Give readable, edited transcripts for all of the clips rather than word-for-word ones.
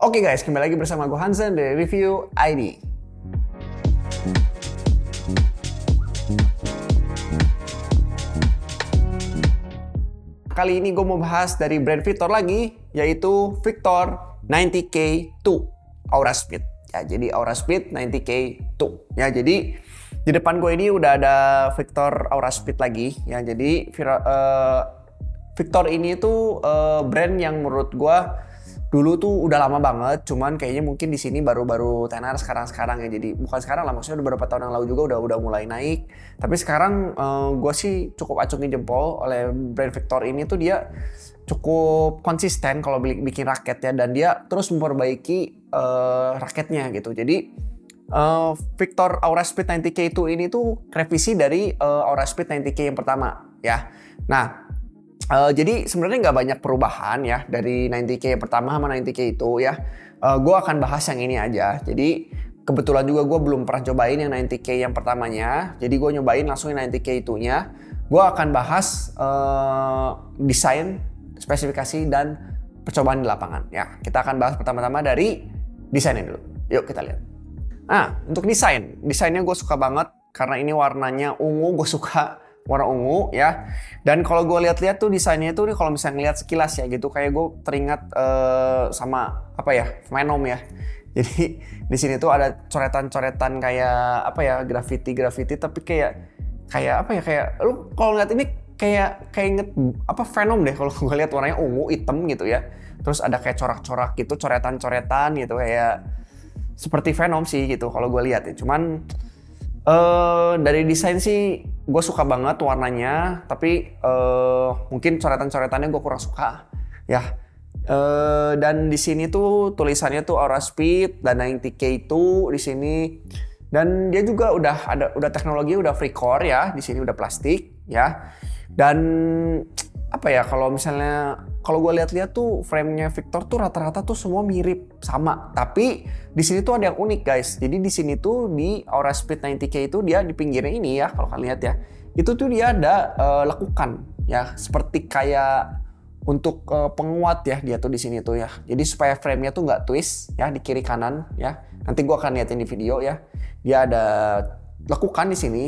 Oke guys, kembali lagi bersama gue Hansen dari Review ID. Kali ini gue mau bahas dari brand Victor lagi, yaitu Victor 90K2 Aura Speed. Ya, jadi Aura Speed 90K2. Ya, jadi di depan gue ini udah ada Victor Aura Speed lagi. Ya, jadi Victor ini tuh brand yang menurut gue dulu tuh udah lama banget, cuman kayaknya mungkin di sini baru-baru tenar sekarang ya. Jadi bukan sekarang lah, maksudnya udah beberapa tahun yang lalu juga udah mulai naik. Tapi sekarang gue sih cukup acungin jempol oleh brand Victor ini tuh, dia cukup konsisten kalau bikin raket ya, dan dia terus memperbaiki raketnya gitu. Jadi Victor Aura Speed 90K2 ini tuh revisi dari Aura Speed 90K yang pertama ya. Nah, jadi sebenarnya nggak banyak perubahan ya dari 90K yang pertama sama 90K itu ya. Gue akan bahas yang ini aja. Jadi kebetulan juga gue belum pernah cobain yang 90K yang pertamanya. Jadi gue nyobain langsung yang 90K itunya. Gue akan bahas desain, spesifikasi, dan percobaan di lapangan ya. Kita akan bahas pertama-tama dari desainnya dulu. Yuk kita lihat. Nah, untuk desainnya gue suka banget karena ini warnanya ungu, gue suka warna ungu ya. Dan kalau gue lihat-lihat tuh desainnya itu nih, kalau misalnya ngeliat sekilas ya gitu, kayak gue teringat sama apa ya, Venom ya. Jadi di sini tuh ada coretan-coretan kayak apa ya, graffiti tapi kayak apa ya, kayak lu kalau ngeliat ini kayak inget apa, Venom deh kalau gue lihat, warnanya ungu hitam gitu ya. Terus ada kayak corak-corak gitu, coretan-coretan gitu, kayak seperti Venom sih gitu kalau gue lihat ya. Cuman dari desain sih gue suka banget warnanya, tapi mungkin coretan-coretannya gue kurang suka ya. Dan di sini tuh tulisannya tuh Aura Speed dan 90K itu di sini, dan dia juga udah teknologi udah free core ya, di sini udah plastik ya. Dan apa ya, kalau gue lihat-lihat tuh frame-nya Victor tuh rata-rata tuh semua mirip sama, tapi di sini tuh ada yang unik guys. Jadi di sini tuh di Aura Speed 90K itu dia di pinggirnya ini ya, kalau kalian lihat ya, itu tuh dia ada lekukan ya, seperti kayak untuk penguat ya, dia tuh di sini tuh ya. Jadi supaya frame-nya tuh nggak twist ya di kiri kanan ya. Nanti gue akan liatin di video ya. Dia ada lekukan di sini.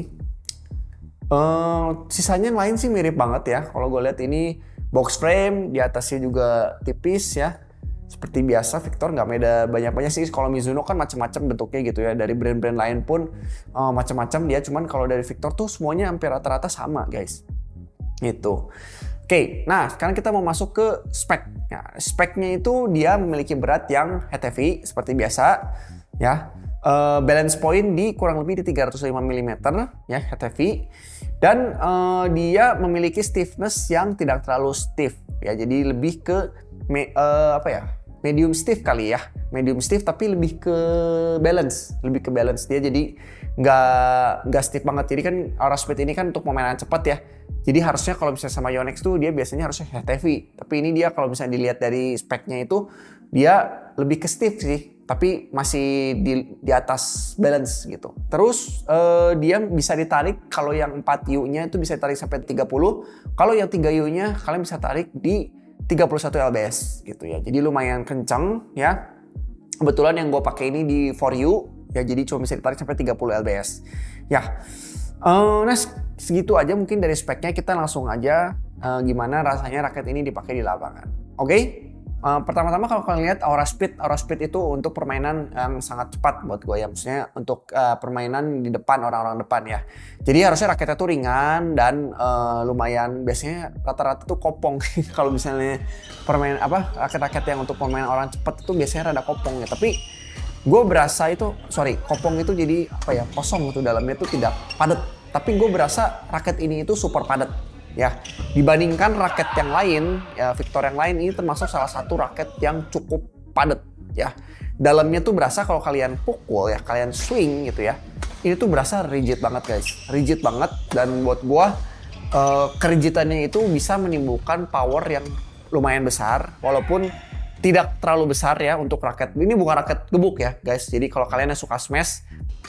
Sisanya lain sih mirip banget ya. Kalau gue lihat ini box frame, di atasnya juga tipis ya. Seperti biasa Victor nggak beda banyak-banyak sih. Kalau Mizuno kan macam-macam bentuknya gitu ya. Dari brand-brand lain pun macam-macam dia. Cuman kalau dari Victor tuh semuanya hampir rata-rata sama guys. Gitu. Oke, nah sekarang kita mau masuk ke spek. Nah, speknya itu dia memiliki berat yang heavy seperti biasa ya. Balance point di kurang lebih di 305 mm ya, heavy. Dan dia memiliki stiffness yang tidak terlalu stiff ya, jadi lebih ke medium stiff kali ya, medium stiff tapi lebih ke balance dia, jadi nggak stiff banget. Jadi kan Aura Speed ini kan untuk permainan cepat ya, jadi harusnya kalau misalnya sama Yonex tuh dia biasanya harusnya heavy, tapi ini dia kalau misalnya dilihat dari speknya itu dia lebih ke stiff sih, tapi masih di atas balance gitu. Terus dia bisa ditarik, kalau yang 4U-nya itu bisa ditarik sampai 30. Kalau yang 3U-nya kalian bisa tarik di 31 lbs gitu ya. Jadi lumayan kencang ya. Kebetulan yang gue pakai ini di 4U ya, jadi cuma bisa ditarik sampai 30 lbs. Ya. Nah, segitu aja mungkin dari speknya. Kita langsung aja gimana rasanya raket ini dipakai di lapangan. Oke? Pertama-tama kalau kalian lihat Aura Speed itu untuk permainan yang sangat cepat buat gue ya, maksudnya untuk permainan di depan, orang-orang depan ya. Jadi harusnya raketnya tuh ringan dan lumayan, biasanya rata-rata tuh kopong kalau misalnya raket-raket yang untuk permainan orang cepat itu biasanya rada kopong ya. Tapi gue berasa itu, kopong itu jadi apa ya, kosong itu dalamnya tuh tidak padat. Tapi gue berasa raket ini itu super padat ya, dibandingkan raket yang lain ya, Victor yang lain ini termasuk salah satu raket yang cukup padat ya. Dalamnya tuh berasa kalau kalian pukul ya, kalian swing gitu ya, ini tuh berasa rigid banget guys, rigid banget. Dan buat gua kerigidannya itu bisa menimbulkan power yang lumayan besar, walaupun tidak terlalu besar ya untuk raket. Ini bukan raket gebuk ya guys, jadi kalau kalian yang suka smash,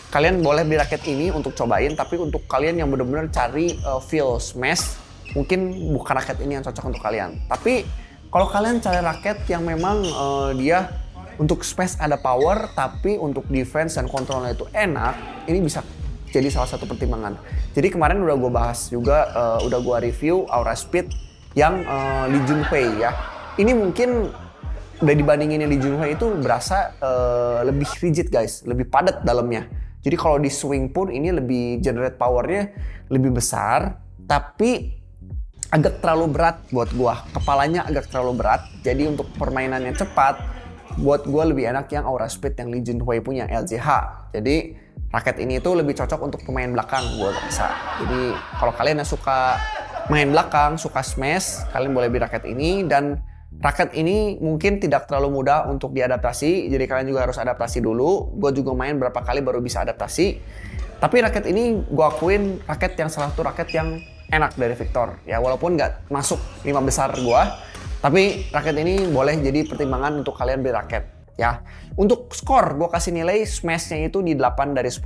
kalian boleh beli raket ini untuk cobain. Tapi untuk kalian yang benar-benar cari feel smash, mungkin bukan raket ini yang cocok untuk kalian. Tapi kalau kalian cari raket yang memang dia untuk smash ada power, tapi untuk defense dan kontrolnya itu enak, ini bisa jadi salah satu pertimbangan. Jadi kemarin udah gue bahas juga, udah gue review Aura Speed yang Lee Junhui ya. Ini mungkin udah dibandingin yang Lee Junhui itu berasa lebih rigid guys, lebih padat dalamnya. Jadi kalau di swing pun ini lebih generate powernya lebih besar, tapi agak terlalu berat buat gua. Kepalanya agak terlalu berat. Jadi untuk permainannya cepat, buat gua lebih enak yang Aura Speed yang Lee Junhui punya, LJH. Jadi raket ini tuh lebih cocok untuk pemain belakang gua rasa. Jadi kalau kalian yang suka main belakang, suka smash, kalian boleh beli raket ini. Dan raket ini mungkin tidak terlalu mudah untuk diadaptasi, jadi kalian juga harus adaptasi dulu. Gue juga main berapa kali baru bisa adaptasi. Tapi raket ini gue akuin raket yang salah satu raket yang enak dari Victor. Ya walaupun nggak masuk 5 besar gue, tapi raket ini boleh jadi pertimbangan untuk kalian beli raket. Ya, untuk skor gue kasih nilai smashnya itu di 8 dari 10.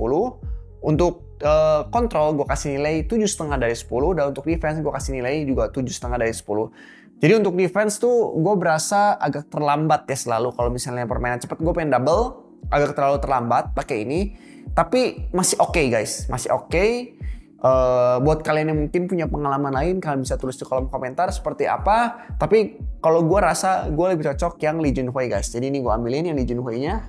Untuk kontrol gue kasih nilai 7,5 dari 10. Dan untuk defense gue kasih nilai juga 7,5 dari 10. Jadi untuk defense tuh gue berasa agak terlambat ya selalu. Kalau misalnya permainan cepat gue pengen double, agak terlalu terlambat pakai ini. Tapi masih oke guys, masih oke. Buat kalian yang mungkin punya pengalaman lain, kalian bisa tulis di kolom komentar seperti apa. Tapi kalau gue rasa gue lebih cocok yang Lee Junhui guys. Jadi ini gue ambilin yang Lee Junhui-nya.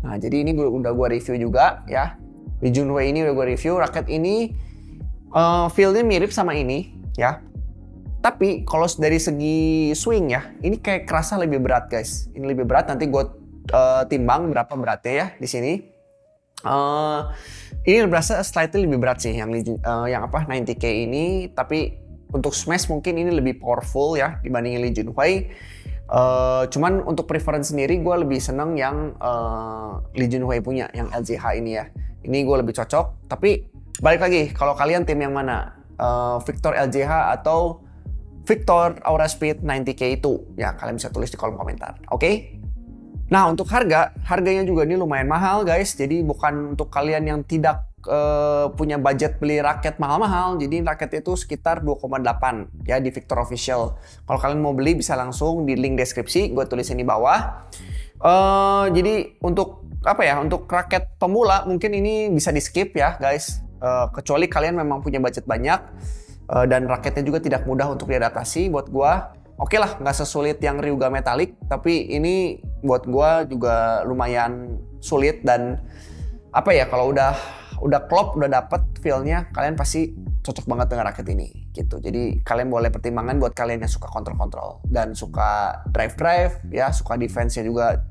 Nah jadi ini udah gue review juga ya. Lee Junhui ini udah gue review. Raket ini feel-nya mirip sama ini ya. Tapi kalau dari segi swing ya, ini kayak kerasa lebih berat guys. Ini lebih berat, nanti gue timbang berapa beratnya ya di sini. Ini berasa slightly lebih berat sih yang 90K ini. Tapi untuk smash mungkin ini lebih powerful ya dibandingin Lee Junhui. Cuman untuk preference sendiri gue lebih seneng yang Lee Junhui punya, yang LJH ini ya. Ini gue lebih cocok. Tapi balik lagi, kalau kalian tim yang mana? Victor LJH atau Victor Aura Speed 90K itu ya, kalian bisa tulis di kolom komentar. Oke? Nah untuk harganya juga ini lumayan mahal guys. Jadi bukan untuk kalian yang tidak punya budget beli raket mahal-mahal. Jadi raket itu sekitar 2,8 ya di Victor Official. Kalau kalian mau beli bisa langsung di link deskripsi, gue tulisin di bawah. Jadi untuk apa ya? Untuk raket pemula mungkin ini bisa di skip ya guys. Kecuali kalian memang punya budget banyak. Dan raketnya juga tidak mudah untuk diadaptasi. Buat gua oke lah, nggak sesulit yang Ryuga Metallic, tapi ini buat gua juga lumayan sulit. Dan apa ya, kalau udah klop, udah dapet feel-nya, kalian pasti cocok banget dengan raket ini gitu. Jadi kalian boleh pertimbangan buat kalian yang suka kontrol dan suka drive ya, suka defense-nya juga,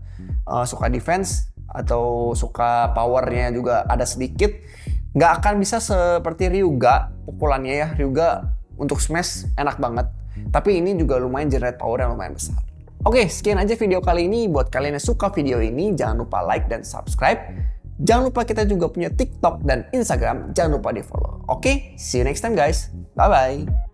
suka defense atau suka powernya juga ada sedikit. Nggak akan bisa seperti Ryuga pukulannya ya. Ryuga untuk smash enak banget, tapi ini juga lumayan generate power yang lumayan besar. Oke, sekian aja video kali ini. Buat kalian yang suka video ini, jangan lupa like dan subscribe. Jangan lupa kita juga punya TikTok dan Instagram, jangan lupa di follow. Oke, see you next time guys. Bye bye.